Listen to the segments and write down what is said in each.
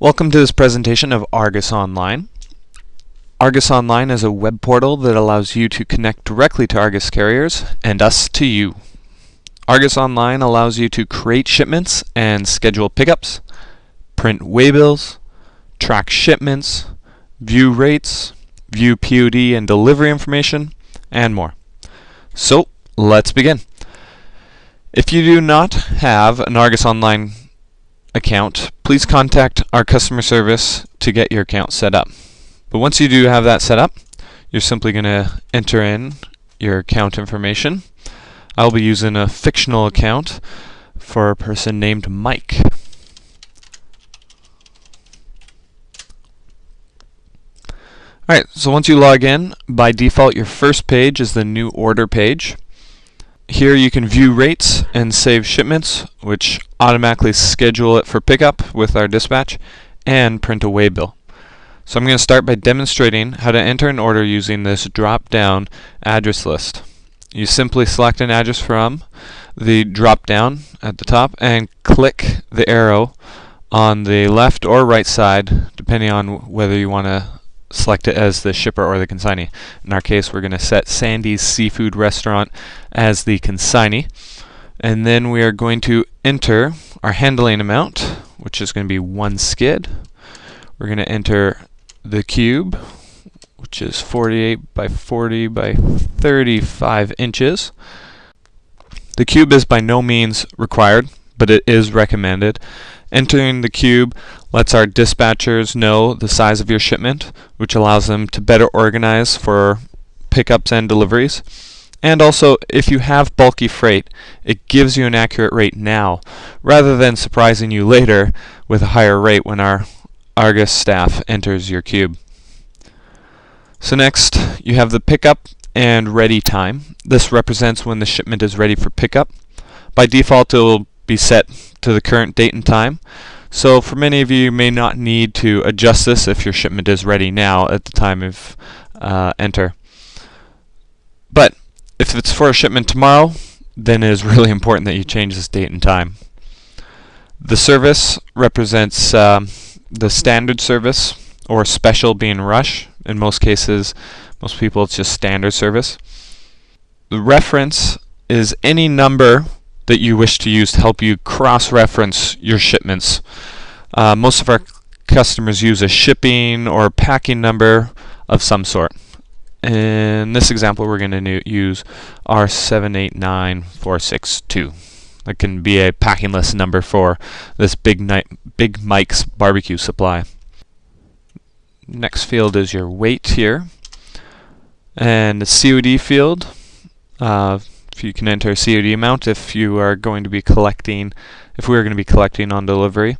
Welcome to this presentation of Argus Online. Argus Online is a web portal that allows you to connect directly to Argus carriers and us to you. Argus Online allows you to create shipments and schedule pickups, print waybills, track shipments, view rates, view POD and delivery information, and more. So, let's begin. If you do not have an Argus Online account, please contact our customer service to get your account set up. But once you do have that set up, you're simply going to enter in your account information. I'll be using a fictional account for a person named Mike. Alright, so once you log in, by default your first page is the new order page. Here you can view rates and save shipments, which automatically schedule it for pickup with our dispatch, and print a waybill. So I'm going to start by demonstrating how to enter an order using this drop-down address list. You simply select an address from the drop-down at the top and click the arrow on the left or right side, depending on whether you want to select it as the shipper or the consignee. In our case, we're going to set Sandy's Seafood Restaurant as the consignee. And then we are going to enter our handling amount, which is going to be 1 skid. We're going to enter the cube, which is 48 by 40 by 35 inches. The cube is by no means required, but it is recommended. Entering the cube lets our dispatchers know the size of your shipment, which allows them to better organize for pickups and deliveries. And also, if you have bulky freight, it gives you an accurate rate now, rather than surprising you later with a higher rate when our Argus staff enters your cube. So next, you have the pickup and ready time. This represents when the shipment is ready for pickup. By default, it will be set to the current date and time. So for many of you, you may not need to adjust this if your shipment is ready now at the time of enter. But if it's for a shipment tomorrow, then it is really important that you change this date and time. The service represents the standard service, or special being rush. In most cases, most people, it's just standard service. The reference is any number that you wish to use to help you cross-reference your shipments. Most of our customers use a shipping or packing number of some sort. In this example, we're going to use R789462. That can be a packing list number for this Big Mike's barbecue supply. Next field is your weight here, and the COD field. You can enter a COD amount if you are going to be collecting, if we are going to be collecting on delivery.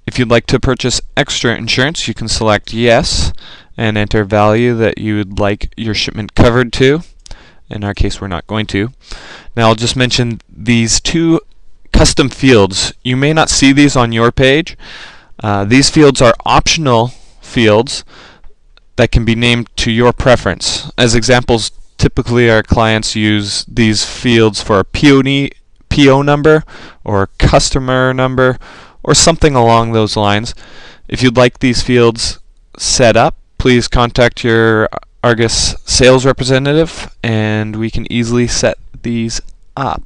If you'd like to purchase extra insurance, you can select yes and enter value that you would like your shipment covered to. In our case, we're not going to. Now I'll just mention these two custom fields. You may not see these on your page. These fields are optional fields that can be named to your preference. As examples, typically our clients use these fields for a PO number or customer number or something along those lines. If you'd like these fields set up, please contact your Argus sales representative and we can easily set these up.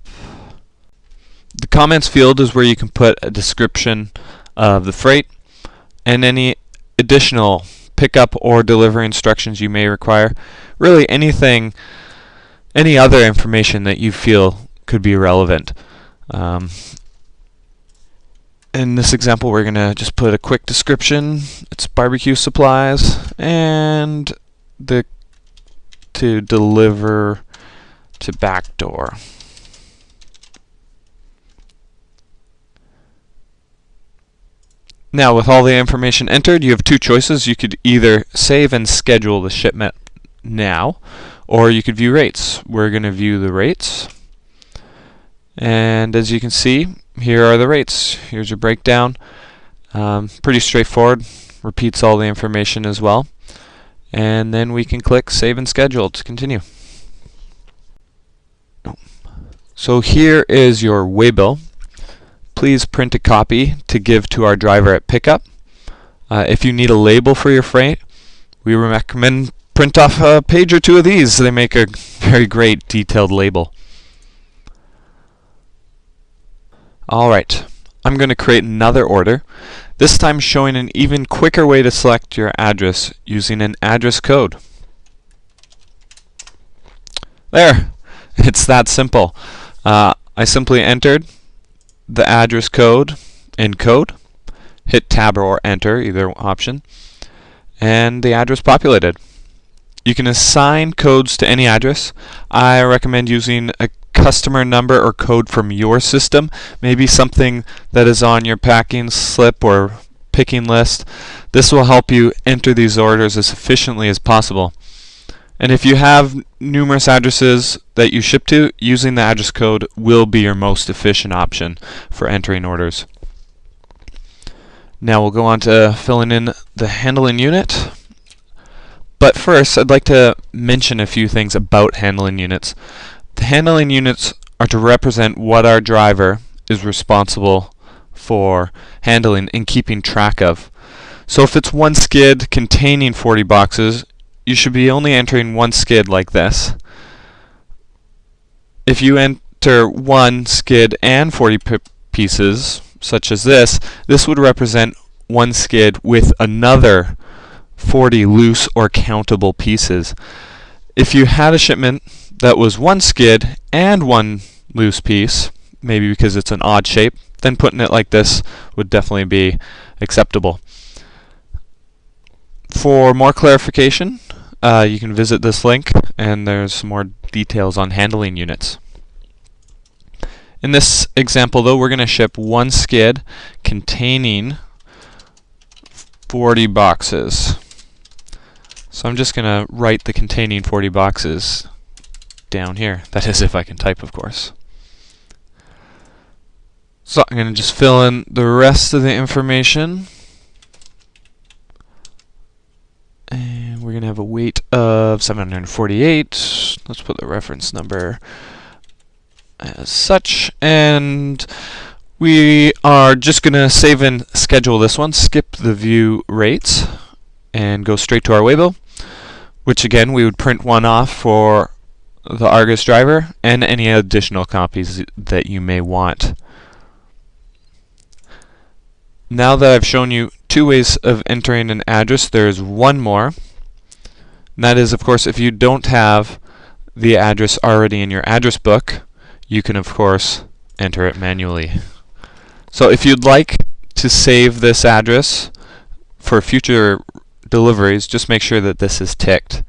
The comments field is where you can put a description of the freight and any additional pickup or delivery instructions you may require. Really anything, any other information that you feel could be relevant. In this example, we're going to just put a quick description. It's barbecue supplies and to deliver to back door. Now, with all the information entered, you have two choices. You could either save and schedule the shipment now, or you could view rates. We're going to view the rates. And as you can see, here are the rates. Here's your breakdown. Pretty straightforward. Repeats all the information as well. And then we can click Save and Schedule to continue. So here is your waybill. Please print a copy to give to our driver at pickup. If you need a label for your freight, we recommend print off a page or two of these. They make a very great detailed label. Alright, I'm going to create another order, this time showing an even quicker way to select your address using an address code. There! It's that simple. I simply entered the address code in code, hit tab or enter, either option, and the address populated. You can assign codes to any address. I recommend using a customer number or code from your system, maybe something that is on your packing slip or picking list. This will help you enter these orders as efficiently as possible. And if you have numerous addresses that you ship to, using the address code will be your most efficient option for entering orders. Now we'll go on to filling in the handling unit. But first, I'd like to mention a few things about handling units. The handling units are to represent what our driver is responsible for handling and keeping track of. So if it's one skid containing 40 boxes, you should be only entering one skid like this. If you enter one skid and 40 pieces, such as this would represent one skid with another 40 loose or countable pieces. If you had a shipment that was one skid and one loose piece, maybe because it's an odd shape, then putting it like this would definitely be acceptable. For more clarification, you can visit this link, and there's some more details on handling units. In this example, though, we're going to ship one skid containing 40 boxes. So I'm just going to write the containing 40 boxes down here. That is, if I can type, of course. So I'm going to just fill in the rest of the information. And we're going to have a weight of 748. Let's put the reference number as such. And we are just going to save and schedule this one, skip the view rates, and go straight to our waybill, which again we would print one off for the Argus driver and any additional copies that you may want. Now that I've shown you two ways of entering an address, there's one more. And that is, of course, if you don't have the address already in your address book, you can, of course, enter it manually. So if you'd like to save this address for future deliveries, just make sure that this is ticked.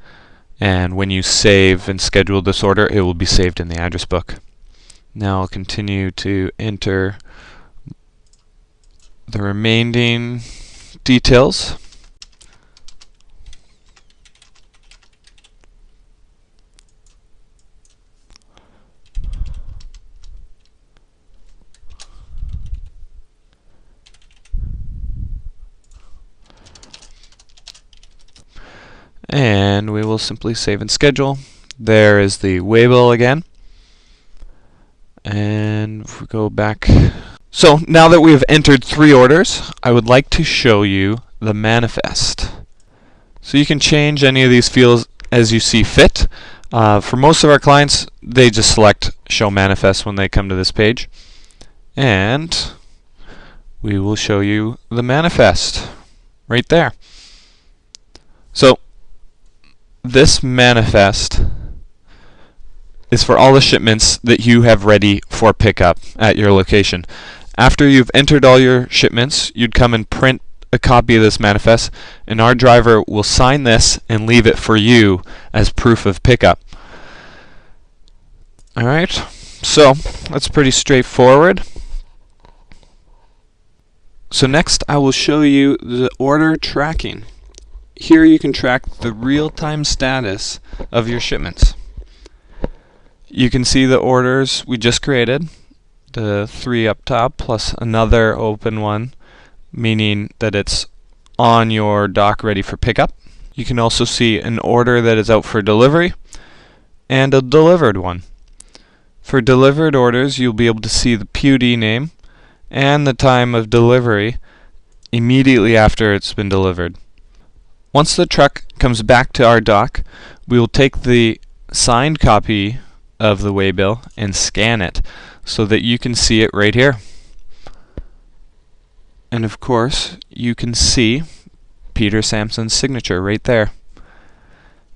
And when you save and schedule this order, it will be saved in the address book. Now I'll continue to enter the remaining details. And we will simply save and schedule. There is the waybill again. And if we go back. So now that we have entered 3 orders, I would like to show you the manifest. So you can change any of these fields as you see fit. For most of our clients, they just select Show Manifest when they come to this page. And we will show you the manifest right there. So this manifest is for all the shipments that you have ready for pickup at your location. After you've entered all your shipments, you'd come and print a copy of this manifest, and our driver will sign this and leave it for you as proof of pickup. Alright, so that's pretty straightforward. So next I will show you the order tracking. Here you can track the real-time status of your shipments. You can see the orders we just created, the 3 up top plus another open one, meaning that it's on your dock ready for pickup. You can also see an order that is out for delivery and a delivered one. For delivered orders, you'll be able to see the PUD name and the time of delivery immediately after it's been delivered. Once the truck comes back to our dock, we will take the signed copy of the waybill and scan it so that you can see it right here. And of course, you can see Peter Sampson's signature right there.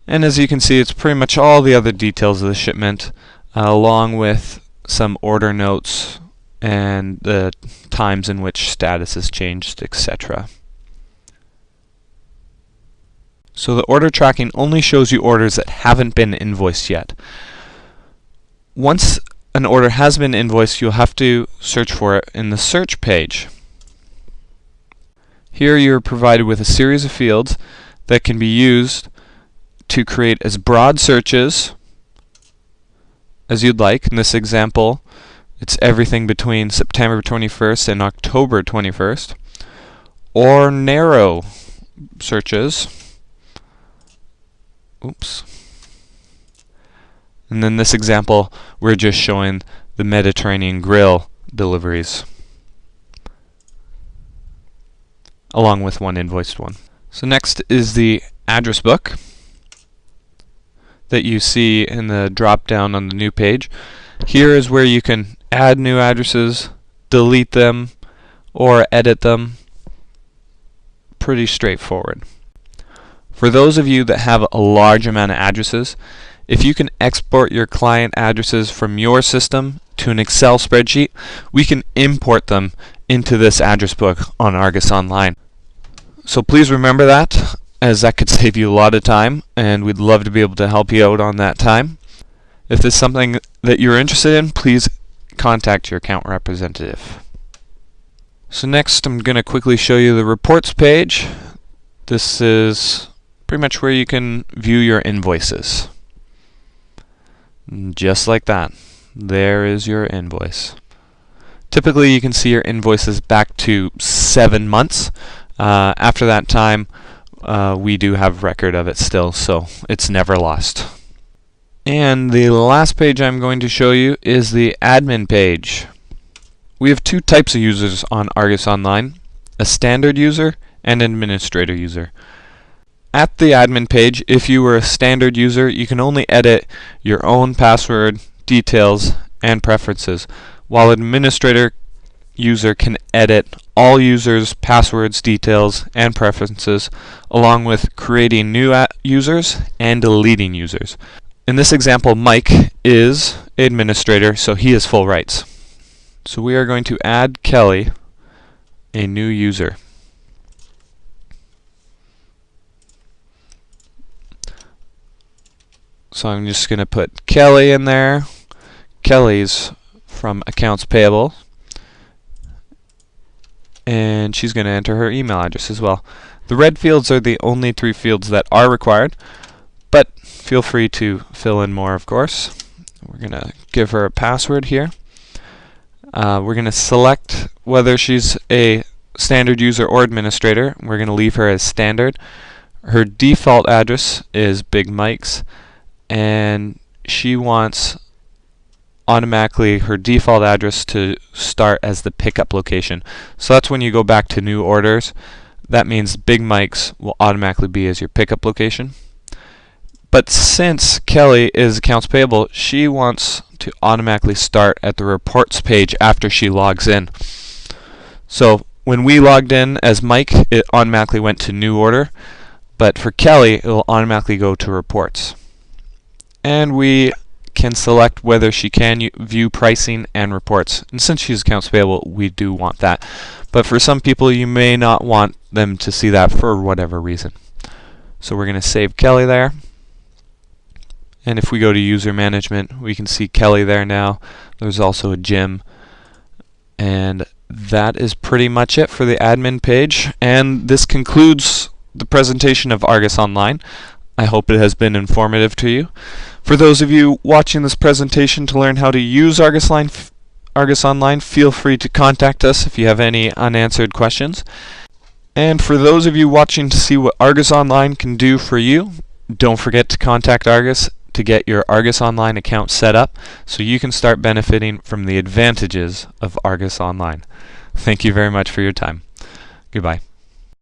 And as you can see, it's pretty much all the other details of the shipment, along with some order notes and the times in which status has changed, etc. So the order tracking only shows you orders that haven't been invoiced yet. Once an order has been invoiced, you'll have to search for it in the search page. Here you're provided with a series of fields that can be used to create as broad searches as you'd like. In this example, it's everything between September 21st and October 21st, or narrow searches. Oops. And in this example, we're just showing the Mediterranean Grill deliveries, along with one invoiced one. So next is the address book that you see in the drop down on the new page. Here is where you can add new addresses, delete them, or edit them. Pretty straightforward. For those of you that have a large amount of addresses, if you can export your client addresses from your system to an Excel spreadsheet, we can import them into this address book on Argus Online. So please remember that, as that could save you a lot of time, and we'd love to be able to help you out on that time. If there's something that you're interested in, please contact your account representative. So next I'm going to quickly show you the reports page. This is pretty much where you can view your invoices. Just like that. There is your invoice. Typically you can see your invoices back to 7 months. After that time, we do have record of it still, so it's never lost. And the last page I'm going to show you is the admin page. We have two types of users on Argus Online, a standard user and an administrator user. At the admin page, if you were a standard user, you can only edit your own password, details, and preferences, while an administrator user can edit all users' passwords, details, and preferences, along with creating new users and deleting users. In this example, Mike is administrator, so he has full rights. So we are going to add Kelly, a new user. So I'm just going to put Kelly in there. Kelly's from Accounts Payable, and she's going to enter her email address as well. The red fields are the only 3 fields that are required, but feel free to fill in more, of course. We're going to give her a password here. We're going to select whether she's a standard user or administrator. We're going to leave her as standard. Her default address is Big Mike's, and she wants automatically her default address to start as the pickup location. So that's when you go back to new orders. That means Big Mike's will automatically be as your pickup location. But since Kelly is Accounts Payable, she wants to automatically start at the reports page after she logs in. So when we logged in as Mike, it automatically went to new order, but for Kelly, it will automatically go to reports. And we can select whether she can view pricing and reports. And since she's Accounts Payable, we do want that. But for some people, you may not want them to see that for whatever reason. So we're going to save Kelly there. And if we go to user management, we can see Kelly there now. There's also a Jim. And that is pretty much it for the admin page. And this concludes the presentation of Argus Online. I hope it has been informative to you. For those of you watching this presentation to learn how to use Argus Online, feel free to contact us if you have any unanswered questions. And for those of you watching to see what Argus Online can do for you, don't forget to contact Argus to get your Argus Online account set up so you can start benefiting from the advantages of Argus Online. Thank you very much for your time. Goodbye.